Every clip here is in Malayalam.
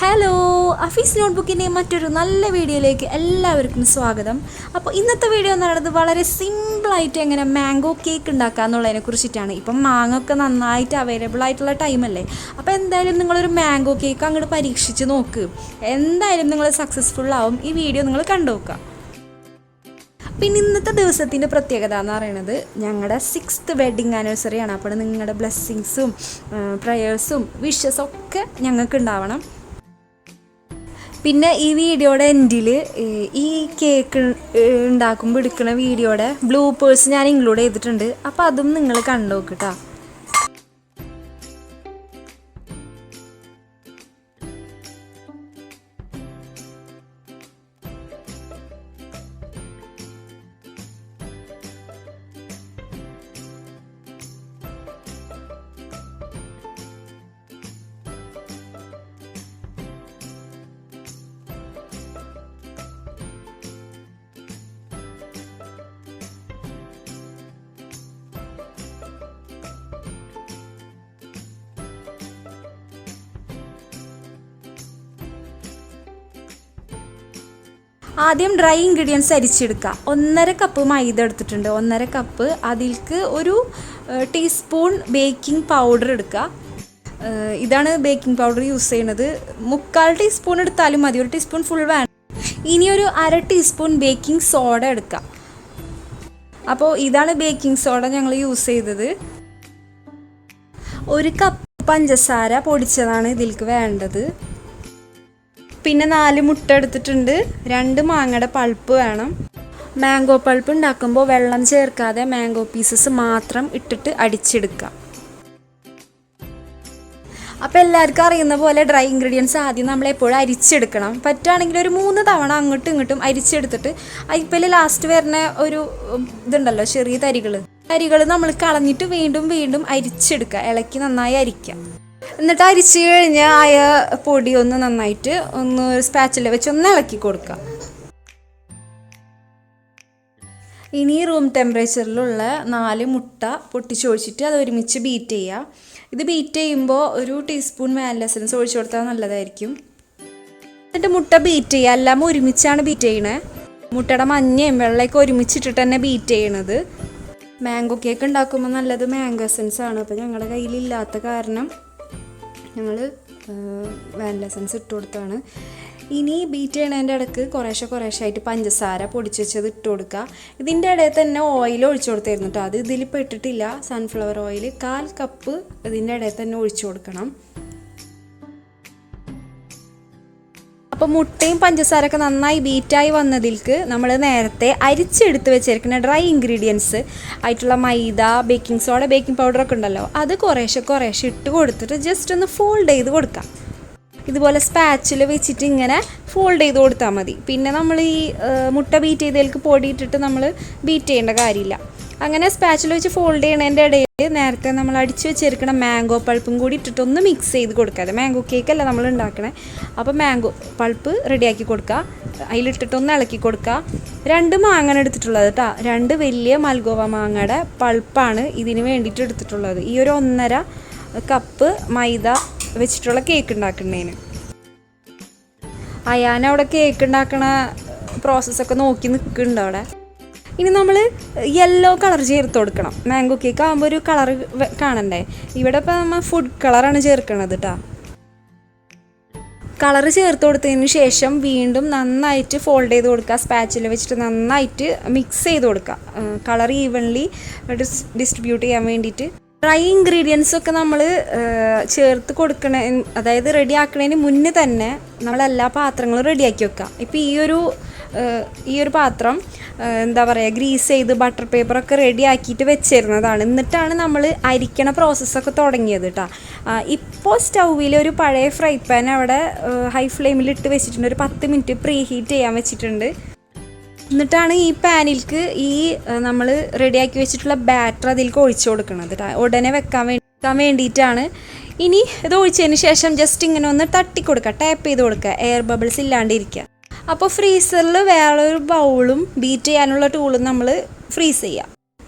ഹലോ, അഫീസ് നോട്ട്ബുക്കിൻ്റെ മറ്റൊരു നല്ല വീഡിയോയിലേക്ക് എല്ലാവർക്കും സ്വാഗതം. അപ്പോൾ ഇന്നത്തെ വീഡിയോ എന്ന് പറയുന്നത് വളരെ സിമ്പിളായിട്ട് എങ്ങനെ മാംഗോ കേക്ക് ഉണ്ടാക്കുക എന്നുള്ളതിനെ കുറിച്ചിട്ടാണ്. ഇപ്പം മാങ്ങൊക്കെ നന്നായിട്ട് അവൈലബിൾ ആയിട്ടുള്ള ടൈമല്ലേ. അപ്പോൾ എന്തായാലും നിങ്ങളൊരു മാംഗോ കേക്ക് അങ്ങോട്ട് പരീക്ഷിച്ച് നോക്ക്. എന്തായാലും നിങ്ങൾ സക്സസ്ഫുൾ ആവും. ഈ വീഡിയോ നിങ്ങൾ കണ്ടു നോക്കുക. പിന്നെ ഇന്നത്തെ ദിവസത്തിൻ്റെ പ്രത്യേകത എന്ന് പറയുന്നത് ഞങ്ങളുടെ 6th വെഡ്ഡിങ് ആനിവേഴ്സറിയാണ്. അപ്പോൾ നിങ്ങളുടെ ബ്ലെസ്സിങ്സും പ്രയേഴ്സും വിഷസും ഒക്കെ ഞങ്ങൾക്ക് ഉണ്ടാവണം. പിന്നെ ഈ വീഡിയോയുടെ എൻഡിൽ ഈ കേക്ക് ഉണ്ടാക്കുമ്പോൾ എടുക്കുന്ന വീഡിയോയുടെ ബ്ലൂപ്പേഴ്സ് ഞാൻ ഇൻക്ലൂഡ് ചെയ്തിട്ടുണ്ട്. അപ്പോൾ അതും നിങ്ങൾ കണ്ടു നോക്കിട്ടോ. ആദ്യം ഡ്രൈ ഇൻഗ്രീഡിയൻസ് അരിച്ചെടുക്കുക. 1.5 കപ്പ് മൈദ എടുത്തിട്ടുണ്ട്. 1.5 കപ്പ് അതിലേക്ക് ഒരു ടീസ്പൂൺ ബേക്കിംഗ് പൗഡർ എടുക്കുക. ഇതാണ് ബേക്കിംഗ് പൗഡർ യൂസ് ചെയ്യുന്നത്. 3/4 ടീസ്പൂൺ എടുത്താലും മതി, 1 ടീസ്പൂൺ ഫുൾ വേണം. ഇനി ഒരു 1/2 ടീസ്പൂൺ ബേക്കിംഗ് സോഡ എടുക്കുക. അപ്പോൾ ഇതാണ് ബേക്കിംഗ് സോഡ ഞങ്ങൾ യൂസ് ചെയ്തത്. 1 കപ്പ് പഞ്ചസാര പൊടിച്ചതാണ് ഇതിലേക്ക് വേണ്ടത്. പിന്നെ 4 മുട്ട എടുത്തിട്ടുണ്ട്. 2 മാങ്ങയുടെ പൾപ്പ് വേണം. മാംഗോ പൾപ്പ് ഉണ്ടാക്കുമ്പോൾ വെള്ളം ചേർക്കാതെ മാംഗോ പീസസ് മാത്രം ഇട്ടിട്ട് അടിച്ചെടുക്കുക. അപ്പോൾ എല്ലാവർക്കും അറിയുന്ന പോലെ ഡ്രൈ ഇൻഗ്രീഡിയൻസ് ആദ്യം നമ്മളെപ്പോഴും അരിച്ചെടുക്കണം. പറ്റുകയാണെങ്കിൽ ഒരു 3 തവണ അങ്ങോട്ടും ഇങ്ങോട്ടും അരിച്ചെടുത്തിട്ട് അതിൽ ലാസ്റ്റ് വരുന്ന ഒരു ഇതുണ്ടല്ലോ, ചെറിയ തരികൾ നമ്മൾ കളഞ്ഞിട്ട് വീണ്ടും വീണ്ടും അരിച്ചെടുക്കുക. ഇളക്കി നന്നായി അരിക്കുക. എന്നിട്ട് അരിച്ച് കഴിഞ്ഞ് ആയ പൊടി ഒന്ന് നന്നായിട്ട് ഒന്ന് സ്പാച്ചിൽ വെച്ച് ഒന്ന് ഇളക്കി കൊടുക്കുക. ഇനി റൂം ടെമ്പറേച്ചറിലുള്ള 4 മുട്ട പൊട്ടിച്ചൊഴിച്ചിട്ട് അത് ഒരുമിച്ച് ബീറ്റ് ചെയ്യുക. ഇത് ബീറ്റ് ചെയ്യുമ്പോൾ ഒരു ടീസ്പൂൺ വാനില എസൻസ് ഒഴിച്ചു കൊടുത്താൽ നല്ലതായിരിക്കും. എന്നിട്ട് മുട്ട ബീറ്റ് ചെയ്യുക. എല്ലാം ഒരുമിച്ചാണ് ബീറ്റ് ചെയ്യണേ. മുട്ടയുടെ മഞ്ഞയും വെള്ളയൊക്കെ ഒരുമിച്ചിട്ടിട്ട് തന്നെ ബീറ്റ് ചെയ്യണത്. മാംഗോ കേക്ക് ഉണ്ടാക്കുമ്പോൾ നല്ലത് മാംഗോ എസൻസ് ആണ്. അപ്പോൾ ഞങ്ങളുടെ കയ്യിലില്ലാത്ത കാരണം ഞങ്ങൾ വാനില എസൻസ് ഇട്ട് കൊടുത്താണ്. ഇനി ബീറ്റ് ചെയ്യണതിൻ്റെ ഇടയ്ക്ക് കുറേശ്ശായിട്ട് പഞ്ചസാര പൊടിച്ച് വെച്ചത് ഇട്ട് കൊടുക്കുക. ഇതിൻ്റെ ഇടയിൽ തന്നെ ഓയിൽ ഒഴിച്ചു കൊടുത്തായിരുന്നു കേട്ടോ. അത് ഇതിലിപ്പോൾ ഇട്ടിട്ടില്ല. സൺഫ്ലവർ ഓയിൽ 1/4 കപ്പ് ഇതിൻ്റെ ഇടയിൽ തന്നെ ഒഴിച്ചു കൊടുക്കണം. അപ്പോൾ മുട്ടയും പഞ്ചസാരയൊക്കെ നന്നായി ബീറ്റായി വന്നതിലേക്ക് നമ്മൾ നേരത്തെ അരിച്ചെടുത്ത് വെച്ചിരിക്കുന്ന ഡ്രൈ ഇൻഗ്രീഡിയൻസ് ആയിട്ടുള്ള മൈദ, ബേക്കിംഗ് സോഡ, ബേക്കിംഗ് പൗഡറൊക്കെ ഉണ്ടല്ലോ, അത് കുറേശ്ശെ ഇട്ട് കൊടുത്തിട്ട് ജസ്റ്റ് ഒന്ന് ഫോൾഡ് ചെയ്ത് കൊടുക്കാം. ഇതുപോലെ സ്പാച്ചിൽ വെച്ചിട്ട് ഇങ്ങനെ ഫോൾഡ് ചെയ്ത് കൊടുത്താൽ മതി. പിന്നെ നമ്മൾ ഈ മുട്ട ബീറ്റ് ചെയ്തതിലേക്ക് പൊടി ഇട്ടിട്ട് നമ്മൾ ബീറ്റ് ചെയ്യേണ്ട കാര്യമില്ല. അങ്ങനെ സ്പാച്ചിൽ വെച്ച് ഫോൾഡ് ചെയ്യണതിൻ്റെ ഇടയിൽ നേരത്തെ നമ്മൾ അടിച്ച് വെച്ചിരിക്കുന്ന മാംഗോ പൾപ്പും കൂടി ഇട്ടിട്ടൊന്ന് മിക്സ് ചെയ്ത് കൊടുക്കാതെ. മാംഗോ കേക്കല്ല നമ്മൾ ഉണ്ടാക്കണേ. അപ്പോൾ മാംഗോ പൾപ്പ് റെഡിയാക്കി കൊടുക്കുക. അതിലിട്ടിട്ടൊന്ന് ഇളക്കി കൊടുക്കുക. 2 മാങ്ങ എടുത്തിട്ടുള്ളത് കേട്ടോ. 2 വലിയ മൽഗോവ മാങ്ങയുടെ പൾപ്പാണ് ഇതിന് വേണ്ടിയിട്ട് എടുത്തിട്ടുള്ളത്. ഈ ഒരു 1.5 കപ്പ് മൈദ വെച്ചിട്ടുള്ള കേക്ക് ഉണ്ടാക്കുന്നതിന്. അയാനവിടെ കേക്ക് ഉണ്ടാക്കണ പ്രോസസ്സൊക്കെ നോക്കി നിൽക്കുന്നുണ്ട് അവിടെ. ഇനി നമ്മൾ യെല്ലോ കളർ ചേർത്ത് കൊടുക്കണം. മാംഗോ കേക്ക് ആകുമ്പോൾ ഒരു കളർ കാണണ്ടേ. ഇവിടെ ഇപ്പോൾ നമ്മൾ ഫുഡ് കളറാണ് ചേർക്കണത് കേട്ടോ. കളർ ചേർത്ത് കൊടുത്തതിന് ശേഷം വീണ്ടും നന്നായിട്ട് ഫോൾഡ് ചെയ്ത് കൊടുക്കുക. സ്പാച്ചിൽ വെച്ചിട്ട് നന്നായിട്ട് മിക്സ് ചെയ്ത് കൊടുക്കുക. കളർ ഈവൻലി ഡിസ്ട്രിബ്യൂട്ട് ചെയ്യാൻ വേണ്ടിയിട്ട്. ഡ്രൈ ഇൻഗ്രീഡിയൻസ് ഒക്കെ നമ്മൾ ചേർത്ത് കൊടുക്കണ, അതായത് റെഡി ആക്കുന്നതിന് മുന്നേ തന്നെ നമ്മളെല്ലാ പാത്രങ്ങളും റെഡിയാക്കി വെക്കുക. ഇപ്പോൾ ഈ ഒരു പാത്രം എന്താ പറയുക, ഗ്രീസ് ചെയ്ത് ബട്ടർ പേപ്പറൊക്കെ റെഡി ആക്കിയിട്ട് വെച്ചിരുന്നതാണ്. എന്നിട്ടാണ് നമ്മൾ അരിക്കണ പ്രോസസ്സൊക്കെ തുടങ്ങിയത് കേട്ടോ. ഇപ്പോൾ സ്റ്റൗവിൽ ഒരു പഴയ ഫ്രൈ പാൻ അവിടെ ഹൈ ഫ്ലെയിമിലിട്ട് വെച്ചിട്ടുണ്ട്. ഒരു 10 മിനിറ്റ് പ്രീ ഹീറ്റ് ചെയ്യാൻ വെച്ചിട്ടുണ്ട്. എന്നിട്ടാണ് ഈ പാനിലേക്ക് ഈ നമ്മൾ റെഡിയാക്കി വെച്ചിട്ടുള്ള ബാറ്റർ അതിലേക്ക് ഒഴിച്ചു കൊടുക്കുന്നത് കേട്ടോ. ഉടനെ വെക്കാൻ വേണ്ടിയിട്ടാണ്. ഇനി ഇത് ഒഴിച്ചതിന് ശേഷം ജസ്റ്റ് ഇങ്ങനെ ഒന്ന് തട്ടി കൊടുക്കുക, ടാപ്പ് ചെയ്ത് കൊടുക്കുക, എയർ ബബിൾസ് ഇല്ലാണ്ടിരിക്കുക. അപ്പോൾ ഫ്രീസറിൽ വേറൊരു ബൗളും ബീറ്റ് ചെയ്യാനുള്ള ടൂളും നമ്മൾ ഫ്രീസ് ചെയ്യുക.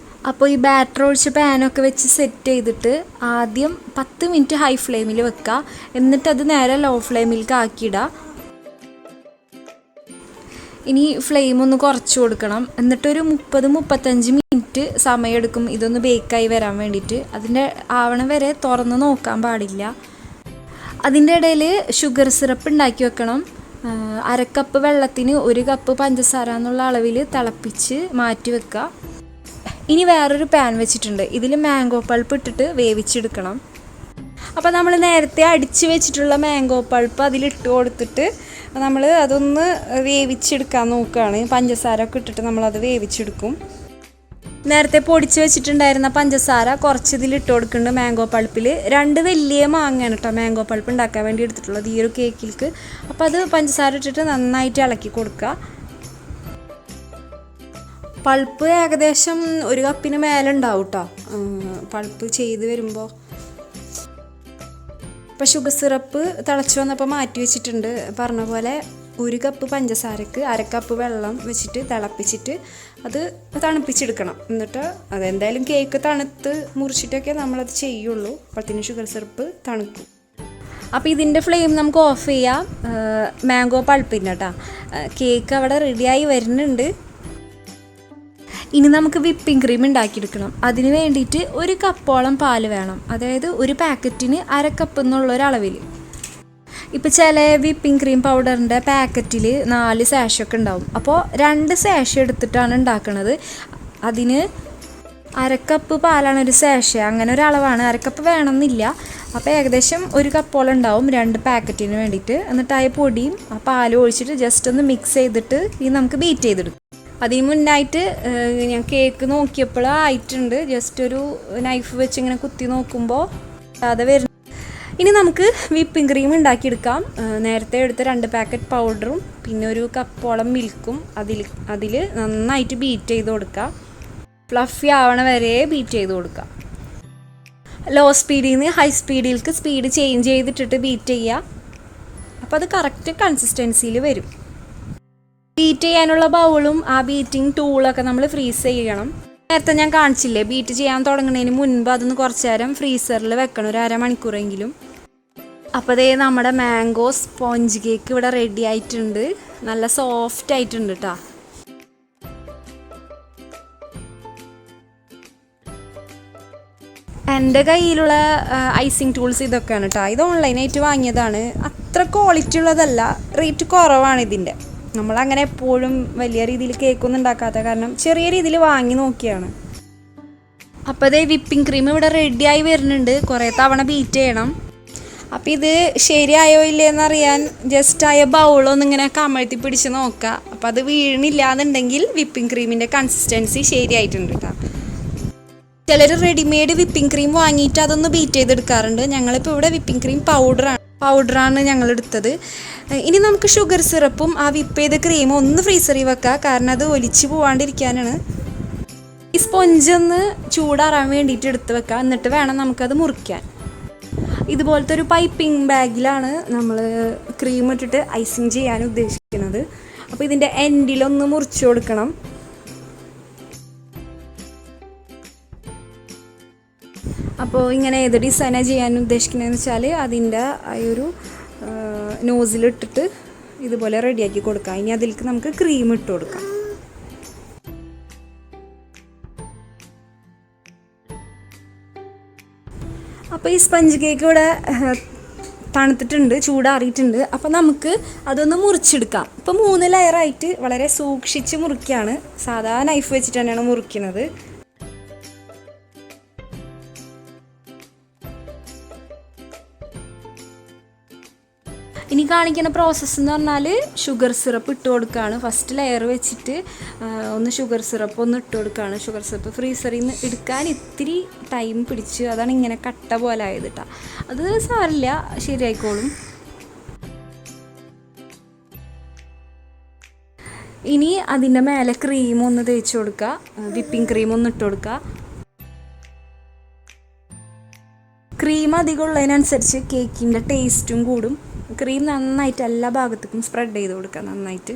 അപ്പോൾ ഈ ബാറ്റർ ഒഴിച്ച പാനൊക്കെ വെച്ച് സെറ്റ് ചെയ്തിട്ട് ആദ്യം 10 മിനിറ്റ് ഹൈ ഫ്ലെയിമിൽ വെക്കുക. എന്നിട്ടത് നേരെ ലോ ഫ്ലെയിമിലേക്ക് ആക്കിയിടുക. ഇനി ഫ്ലെയിം ഒന്ന് കുറച്ച് കൊടുക്കണം. എന്നിട്ടൊരു 30-35 മിനിറ്റ് സമയമെടുക്കും ഇതൊന്ന് ബേക്കായി വരാൻ വേണ്ടിയിട്ട്. അതിൻ്റെ ആവണം വരെ തുറന്ന് നോക്കാൻ പാടില്ല. അതിൻ്റെ ഇടയിൽ ഷുഗർ സിറപ്പ് ഉണ്ടാക്കി വെക്കണം. 1/2 കപ്പ് വെള്ളത്തിന് 1 കപ്പ് പഞ്ചസാര എന്നുള്ള അളവിൽ തിളപ്പിച്ച് മാറ്റി വെക്കുക. ഇനി വേറൊരു പാൻ വെച്ചിട്ടുണ്ട്. ഇതിൽ മാംഗോ പൾപ്പ് ഇട്ടിട്ട് വേവിച്ചെടുക്കണം. അപ്പോൾ നമ്മൾ നേരത്തെ അടിച്ച് വെച്ചിട്ടുള്ള മാംഗോ പൾപ്പ് അതിലിട്ട് കൊടുത്തിട്ട് നമ്മൾ അതൊന്ന് വേവിച്ചെടുക്കാൻ നോക്കുകയാണ്. പഞ്ചസാര ഒക്കെ ഇട്ടിട്ട് നമ്മളത് വേവിച്ചെടുക്കും. നേരത്തെ പൊടിച്ച് വെച്ചിട്ടുണ്ടായിരുന്ന പഞ്ചസാര കുറച്ച് ഇതിലിട്ട് കൊടുക്കുന്നുണ്ട് മാംഗോ പൾപ്പിൽ. 2 വലിയ മാങ്ങയാണ് കേട്ടോ മാംഗോ പൾപ്പ് ഉണ്ടാക്കാൻ വേണ്ടി എടുത്തിട്ടുള്ളത് ഈ ഒരു കേക്കിലേക്ക്. അപ്പോൾ അത് പഞ്ചസാര ഇട്ടിട്ട് നന്നായിട്ട് ഇളക്കി കൊടുക്കുക. പൾപ്പ് ഏകദേശം 1 കപ്പിന് മേലെ ഉണ്ടാവും കേട്ടോ പൾപ്പ് ചെയ്ത് വരുമ്പോൾ. ഇപ്പോൾ ഷുഗർ സിറപ്പ് തിളച്ച് വന്നപ്പോൾ മാറ്റി വെച്ചിട്ടുണ്ട്. പറഞ്ഞ പോലെ 1 കപ്പ് പഞ്ചസാരക്ക് 1/2 കപ്പ് വെള്ളം വെച്ചിട്ട് തിളപ്പിച്ചിട്ട് അത് തണുപ്പിച്ചെടുക്കണം. എന്നിട്ട് അതെന്തായാലും കേക്ക് തണുത്ത് മുറിച്ചിട്ടൊക്കെ നമ്മളത് ചെയ്യുള്ളൂ. അപ്പോഴത്തേനും ഷുഗർ സിറപ്പ് തണുക്കും. അപ്പോൾ ഇതിൻ്റെ ഫ്ലെയിം നമുക്ക് ഓഫ് ചെയ്യാം. മാംഗോ പൾപ്പിൻ്റെ കേട്ടോ. കേക്ക് അവിടെ റെഡിയായി വരുന്നുണ്ട്. ഇനി നമുക്ക് വിപ്പിംഗ് ക്രീം ഉണ്ടാക്കിയെടുക്കണം. അതിന് വേണ്ടിയിട്ട് 1 കപ്പോളം പാൽ വേണം. അതായത് ഒരു പാക്കറ്റിന് 1/2 കപ്പ് എന്നുള്ളൊരളവിൽ. ഇപ്പോൾ ചില വിപ്പിംഗ് ക്രീം പൗഡറിൻ്റെ പാക്കറ്റിൽ 4 സാഷൊക്കെ ഉണ്ടാവും. അപ്പോൾ 2 സാഷ് എടുത്തിട്ടാണ് ഉണ്ടാക്കുന്നത്. അതിന് 1/2 കപ്പ് പാലാണ് ഒരു സാഷ്. അങ്ങനെ ഒരളവാണ്. 1/2 കപ്പ് വേണമെന്നില്ല. അപ്പോൾ ഏകദേശം 1 കപ്പോളം ഉണ്ടാവും 2 പാക്കറ്റിന് വേണ്ടിയിട്ട്. എന്നിട്ട് ആ പൊടിയും ആ പാലും ഒഴിച്ചിട്ട് ജസ്റ്റ് ഒന്ന് മിക്സ് ചെയ്തിട്ട് ഈ നമുക്ക് ബീറ്റ് ചെയ്തെടുക്കും. അതിന് മുന്നായിട്ട് ഞാൻ കേക്ക് നോക്കിയപ്പോൾ ആയിട്ടുണ്ട്. ജസ്റ്റ് ഒരു നൈഫ് വെച്ച് ഇങ്ങനെ കുത്തി നോക്കുമ്പോൾ അത് വരുന്നു. ഇനി നമുക്ക് വിപ്പിംഗ് ക്രീം ഉണ്ടാക്കിയെടുക്കാം. നേരത്തെ എടുത്ത 2 പാക്കറ്റ് പൗഡറും പിന്നെ 1 കപ്പോളം മിൽക്കും അതിൽ നന്നായിട്ട് ബീറ്റ് ചെയ്ത് കൊടുക്കുക. ഫ്ലഫി ആവണ വരെ ബീറ്റ് ചെയ്ത് കൊടുക്കുക. ലോ സ്പീഡിൽ നിന്ന് ഹൈ സ്പീഡിലേക്ക് സ്പീഡ് ചേഞ്ച് ചെയ്തിട്ടിട്ട് ബീറ്റ് ചെയ്യുക. അപ്പോൾ അത് കറക്റ്റ് കൺസിസ്റ്റൻസിയിൽ വരും. ബീറ്റ് ചെയ്യാനുള്ള ബൗളും ആ ബീറ്റിംഗ് ടൂളൊക്കെ നമ്മൾ ഫ്രീസ് ചെയ്യണം. നേരത്തെ ഞാൻ കാണിച്ചില്ലേ ബീറ്റ് ചെയ്യാൻ തുടങ്ങുന്നതിന് മുൻപ് അതൊന്ന് കുറച്ച് നേരം ഫ്രീസറിൽ വെക്കണം, ഒരു 1/2 മണിക്കൂറെങ്കിലും. അപ്പോൾ ദേ നമ്മുടെ മാംഗോ സ്പോഞ്ച് കേക്ക് ഇവിടെ റെഡി ആയിട്ടുണ്ട്. നല്ല സോഫ്റ്റ് ആയിട്ടുണ്ട് കേട്ടോ. എൻ്റെ കയ്യിലുള്ള ഐസിങ് ടൂൾസ് ഇതൊക്കെയാണ് കേട്ടോ. ഇത് ഓൺലൈനായിട്ട് വാങ്ങിയതാണ്. അത്ര ക്വാളിറ്റി ഉള്ളതല്ല, റേറ്റ് കുറവാണ് ഇതിൻ്റെ. നമ്മളങ്ങനെ എപ്പോഴും വലിയ രീതിയിൽ കേക്കൊന്നും ഉണ്ടാക്കാത്ത കാരണം ചെറിയ രീതിയിൽ വാങ്ങി നോക്കിയാണ്. അപ്പോൾ അതേ വിപ്പിംഗ് ക്രീം ഇവിടെ റെഡിയായി വരുന്നുണ്ട്. കുറേ തവണ ബീറ്റ് ചെയ്യണം. അപ്പോൾ ഇത് ശരിയായോ ഇല്ലയെന്നറിയാൻ ജസ്റ്റ് ആയ ബൗളൊന്നിങ്ങനെ കമഴ്ത്തി പിടിച്ച് നോക്കുക. അപ്പോൾ അത് വീണില്ലാന്നുണ്ടെങ്കിൽ വിപ്പിംഗ് ക്രീമിൻ്റെ കൺസിസ്റ്റൻസി ശരിയായിട്ടുണ്ട് കേട്ടോ. ചിലർ റെഡിമെയ്ഡ് വിപ്പിംഗ് ക്രീം വാങ്ങിയിട്ട് അതൊന്ന് ബീറ്റ് ചെയ്തെടുക്കാറുണ്ട്. ഞങ്ങളിപ്പോൾ ഇവിടെ വിപ്പിംഗ് ക്രീം പൗഡറാണ് ഞങ്ങൾ എടുത്തത്. ഇനി നമുക്ക് ഷുഗർ സിറപ്പും ആ വിപ്പ് ചെയ്ത ക്രീമും ഒന്ന് ഫ്രീസറിൽ വെക്കുക. കാരണം അത് ഒലിച്ച് പോവാണ്ടിരിക്കാനാണ്. ഈ സ്പോഞ്ചൊന്ന് ചൂടാറാൻ വേണ്ടിയിട്ട് എടുത്ത് വെക്കുക. എന്നിട്ട് വേണം നമുക്കത് മുറിക്കാൻ. ഇതുപോലത്തെ ഒരു പൈപ്പിംഗ് ബാഗിലാണ് നമ്മൾ ക്രീം ഇട്ടിട്ട് ഐസിങ് ചെയ്യാൻ ഉദ്ദേശിക്കുന്നത്. അപ്പോൾ ഇതിൻ്റെ എൻഡിലൊന്ന് മുറിച്ച് കൊടുക്കണം. അപ്പോൾ ഇങ്ങനെ ഏത് ഡിസൈനാണ് ചെയ്യാൻ ഉദ്ദേശിക്കുന്നതെന്ന് വെച്ചാൽ അതിൻ്റെ ആ ഒരു നോസിലിട്ടിട്ട് ഇതുപോലെ റെഡിയാക്കി കൊടുക്കാം. ഇനി അതിലേക്ക് നമുക്ക് ക്രീം ഇട്ട് കൊടുക്കാം. അപ്പോൾ ഈ സ്പഞ്ച് കേക്ക് ഇവിടെ തണുത്തിട്ടുണ്ട്, ചൂടാറിയിട്ടുണ്ട്. അപ്പോൾ നമുക്ക് അതൊന്ന് മുറിച്ചെടുക്കാം. ഇപ്പോൾ 3 ലെയറായിട്ട് വളരെ സൂക്ഷിച്ച് മുറിക്കുകയാണ്. സാധാ നൈഫ് വെച്ചിട്ട് തന്നെയാണ് മുറിക്കുന്നത്. ഇനി കാണിക്കുന്ന പ്രോസസ്സ് എന്ന് പറഞ്ഞാൽ ഷുഗർ സിറപ്പ് ഇട്ട് കൊടുക്കുകയാണ്. ഫസ്റ്റ് ലെയർ വെച്ചിട്ട് ഒന്ന് ഷുഗർ സിറപ്പ് ഒന്ന് ഇട്ട് കൊടുക്കുകയാണ്. ഷുഗർ സിറപ്പ് ഫ്രീസറിൽ നിന്ന് എടുക്കാൻ ഇത്തിരി ടൈം പിടിച്ച് അതാണ് ഇങ്ങനെ കട്ട പോലെ ആയത് കേട്ടോ. അത് സാരില്ല, ശരിയായിക്കോളും. ഇനി അതിൻ്റെ മേലെ ക്രീം ഒന്ന് തേച്ച് കൊടുക്കുക. വിപ്പിംഗ് ക്രീം ഒന്ന് ഇട്ട് കൊടുക്കുക. ക്രീം അധികം ഉള്ളതിനനുസരിച്ച് കേക്കിൻ്റെ ടേസ്റ്റും കൂടും. ക്രീം നന്നായിട്ട് എല്ലാ ഭാഗത്തേക്കും സ്പ്രെഡ് ചെയ്ത് കൊടുക്കുക നന്നായിട്ട്.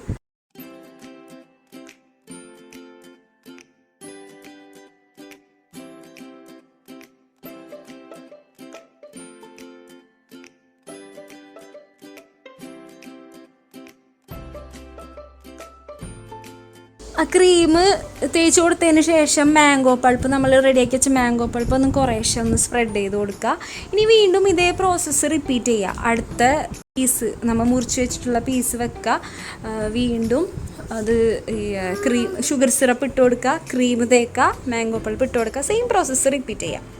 ആ ക്രീം തേച്ച് കൊടുത്തതിന് ശേഷം മാംഗോ പൾപ്പ് നമ്മൾ റെഡിയാക്കി വെച്ച മാംഗോ പൾപ്പ് ഒന്ന് കുറേശ്ശെ ഒന്ന് സ്പ്രെഡ് ചെയ്ത് കൊടുക്കുക. ഇനി വീണ്ടും ഇതേ പ്രോസസ്സ് റിപ്പീറ്റ് ചെയ്യുക. അടുത്ത പീസ് നമ്മൾ മുറിച്ച് വെച്ചിട്ടുള്ള പീസ് വെക്കുക. വീണ്ടും അത് ഈ ഷുഗർ സിറപ്പ് ഇട്ട് കൊടുക്കുക, ക്രീം തേക്കുക, മാംഗോ പൾപ്പ് ഇട്ട് കൊടുക്കുക. സെയിം പ്രോസസ്സ് റിപ്പീറ്റ് ചെയ്യുക.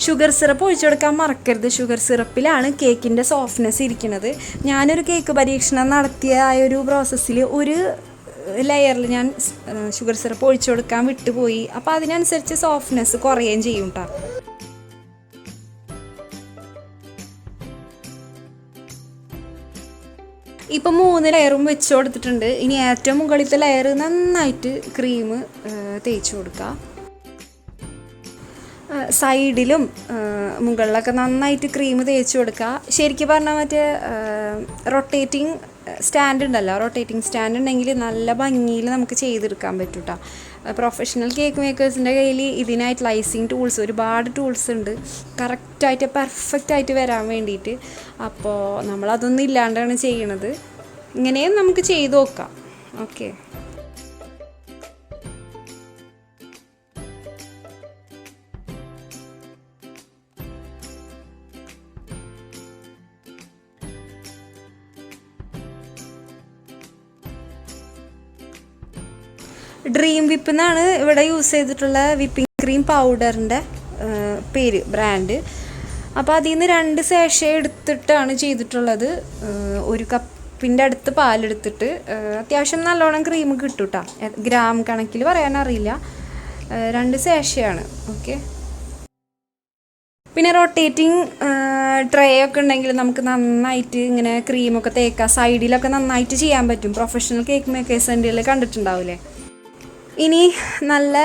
ഷുഗർ സിറപ്പ് ഒഴിച്ചു കൊടുക്കാൻ മറക്കരുത്. ഷുഗർ സിറപ്പിലാണ് കേക്കിൻ്റെ സോഫ്റ്റ്നെസ് ഇരിക്കുന്നത്. ഞാനൊരു കേക്ക് പരീക്ഷണം നടത്തിയ ആ ഒരു പ്രോസസ്സിൽ ഒരു ലെയറിൽ ഞാൻ ഷുഗർ സിറപ്പ് ഒഴിച്ചു കൊടുക്കാൻ വിട്ടുപോയി. അപ്പോൾ അതിനനുസരിച്ച് സോഫ്റ്റ്നെസ് കുറയുകയും ചെയ്യും കേട്ടോ. ഇപ്പം 3 ലെയറും വെച്ച് കൊടുത്തിട്ടുണ്ട്. ഇനി ഏറ്റവും മുകളിലത്തെ ലെയർ നന്നായിട്ട് ക്രീം തേച്ച് കൊടുക്കുക. സൈഡിലും മുകളിലൊക്കെ നന്നായിട്ട് ക്രീം തേച്ച് കൊടുക്കുക. ശരിക്കും പറഞ്ഞാൽ മറ്റേ റൊട്ടേറ്റിംഗ് സ്റ്റാൻഡ് ഉണ്ടല്ലോ, റൊട്ടേറ്റിംഗ് സ്റ്റാൻഡ് ഉണ്ടെങ്കിൽ നല്ല ഭംഗിയിൽ നമുക്ക് ചെയ്തെടുക്കാൻ പറ്റും കേട്ടോ. പ്രൊഫഷണൽ കേക്ക് മേക്കേഴ്സിൻ്റെ കയ്യിൽ ഇതിനായിട്ടുള്ള ഐസിങ് ടൂൾസ് ഒരുപാട് ടൂൾസ് ഉണ്ട്, കറക്റ്റായിട്ട് പെർഫെക്റ്റായിട്ട് വരാൻ വേണ്ടിയിട്ട്. അപ്പോൾ നമ്മളതൊന്നും ഇല്ലാണ്ടാണ് ചെയ്യണത്. ഇങ്ങനെയും നമുക്ക് ചെയ്ത് നോക്കാം. ഓക്കെ. ഡ്രീം വിപ്പ് എന്നാണ് ഇവിടെ യൂസ് ചെയ്തിട്ടുള്ള വിപ്പിംഗ് ക്രീം പൗഡറിൻ്റെ പേര്, ബ്രാൻഡ്. അപ്പോൾ അതിൽ നിന്ന് 2 സാഷേ എടുത്തിട്ടാണ് ചെയ്തിട്ടുള്ളത്. 1 കപ്പിൻ്റെ അടുത്ത് പാലെടുത്തിട്ട് അത്യാവശ്യം നല്ലോണം ക്രീം കിട്ടും കേട്ടോ. ഗ്രാം കണക്കിൽ പറയാനറിയില്ല. 2 സാഷയാണ്. ഓക്കെ. പിന്നെ റൊട്ടേറ്റിംഗ് ട്രേ ഒക്കെ ഉണ്ടെങ്കിൽ നമുക്ക് നന്നായിട്ട് ഇങ്ങനെ ക്രീമൊക്കെ തേക്കാം. സൈഡിലൊക്കെ നന്നായിട്ട് ചെയ്യാൻ പറ്റും. പ്രൊഫഷണൽ കേക്ക് മേക്കേഴ്സിൻ്റെ കണ്ടിട്ടുണ്ടാവില്ലേ. ഇനി നല്ല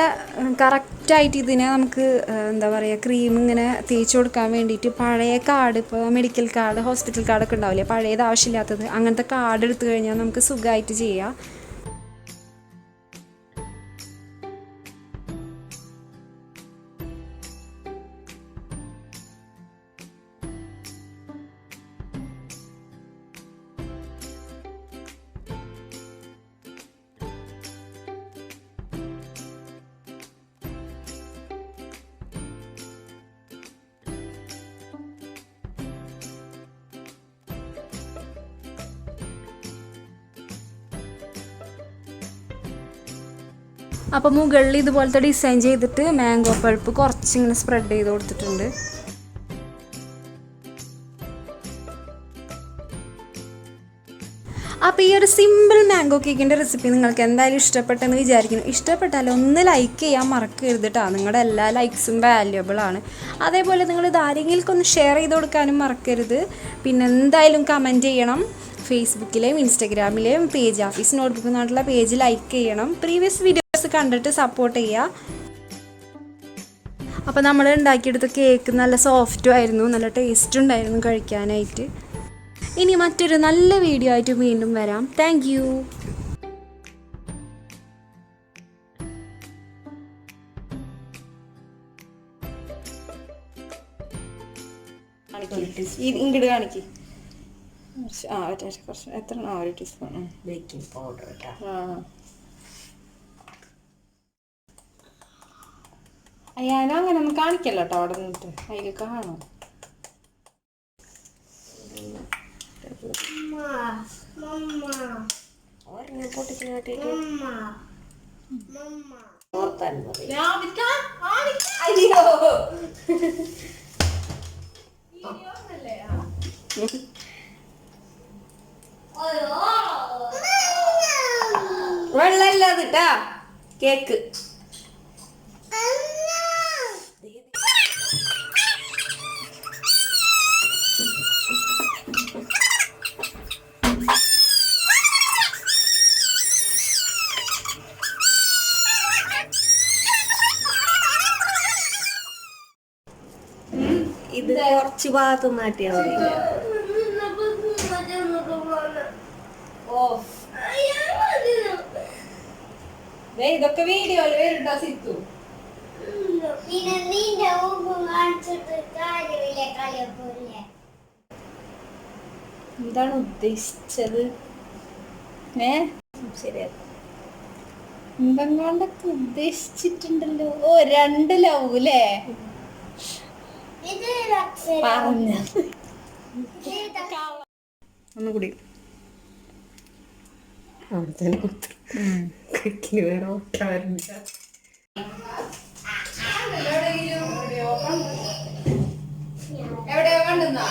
കറക്റ്റായിട്ട് ഇതിനെ നമുക്ക് എന്താ പറയുക, ക്രീം ഇങ്ങനെ തേച്ച് കൊടുക്കാൻ വേണ്ടിയിട്ട് പഴയ കാർഡ്, ഇപ്പോൾ മെഡിക്കൽ കാർഡ്, ഹോസ്പിറ്റൽ കാർഡൊക്കെ ഉണ്ടാവില്ലേ, പഴയത് ആവശ്യമില്ലാത്തത്, അങ്ങനത്തെ കാർഡ് എടുത്തു കഴിഞ്ഞാൽ നമുക്ക് സുഖമായിട്ട് ചെയ്യാം. അപ്പോൾ മുകളിൽ ഇതുപോലത്തെ ഡിസൈൻ ചെയ്തിട്ട് മാംഗോ പൾപ്പ് കുറച്ചിങ്ങനെ സ്പ്രെഡ് ചെയ്ത് കൊടുത്തിട്ടുണ്ട്. അപ്പോൾ ഈ ഒരു സിമ്പിൾ മാംഗോ കേക്കിൻ്റെ റെസിപ്പി നിങ്ങൾക്ക് എന്തായാലും ഇഷ്ടപ്പെട്ടെന്ന് വിചാരിക്കുന്നു. ഇഷ്ടപ്പെട്ടാൽ ഒന്ന് ലൈക്ക് ചെയ്യാൻ മറക്കരുത് കേട്ടോ. നിങ്ങളുടെ എല്ലാ ലൈക്സും വാല്യുബിൾ ആണ്. അതേപോലെ നിങ്ങൾ ഇത് ആരെങ്കിൽക്കൊന്ന് ഷെയർ ചെയ്ത് കൊടുക്കാനും മറക്കരുത്. പിന്നെ എന്തായാലും കമൻറ്റ് ചെയ്യണം. ഫേസ്ബുക്കിലെയും ഇൻസ്റ്റഗ്രാമിലെയും പേജ് ഓഫീസ് നോട്ട്ബുക്ക് എന്നുള്ള പേജ് ലൈക്ക് ചെയ്യണം. പ്രീവിയസ് വീഡിയോസ് കണ്ടിട്ട് സപ്പോർട്ട് ചെയ്യുക. അപ്പോൾ നമ്മൾ ഉണ്ടാക്കിയെടുത്ത കേക്ക് നല്ല സോഫ്റ്റും ആയിരുന്നു, നല്ല ടേസ്റ്റ് ഉണ്ടായിരുന്നു കഴിക്കാനായിട്ട്. ഇനി മറ്റൊരു നല്ല വീഡിയോ ആയിട്ട് വീണ്ടും വരാം. Thank you. ഇങ്ങോട്ട് കാണിക്ക്. കുറച്ച് എത്ര 1 ടീസ്പൂൺ ബേക്കിംഗ് പൗഡർ. ഞാനും അങ്ങനെ ഒന്നും കാണിക്കല്ലോ കേട്ടോ. അവിടെ നിന്നിട്ട് അതിൽ കാണും. വെള്ളമില്ലാതിട്ടാ കേക്ക്. ഇത് കുറച്ച് ഭാഗത്ത് മാറ്റിയാൽ മതി. ഇതൊക്കെ വീഡിയോയിൽ വരുന്നുണ്ടോ സിത്തു? എന്താണ് ഉദ്ദേശിച്ചത്? ശരിയാ, എന്തെങ്ങാണ്ടൊക്കെ ഉദ്ദേശിച്ചിട്ടുണ്ടല്ലോ. ഓ, 2 ലവ് അല്ലേ പറഞ്ഞ. ഒന്നുകൂടി വേറെ എവിടെയോ കണ്ടെന്നാ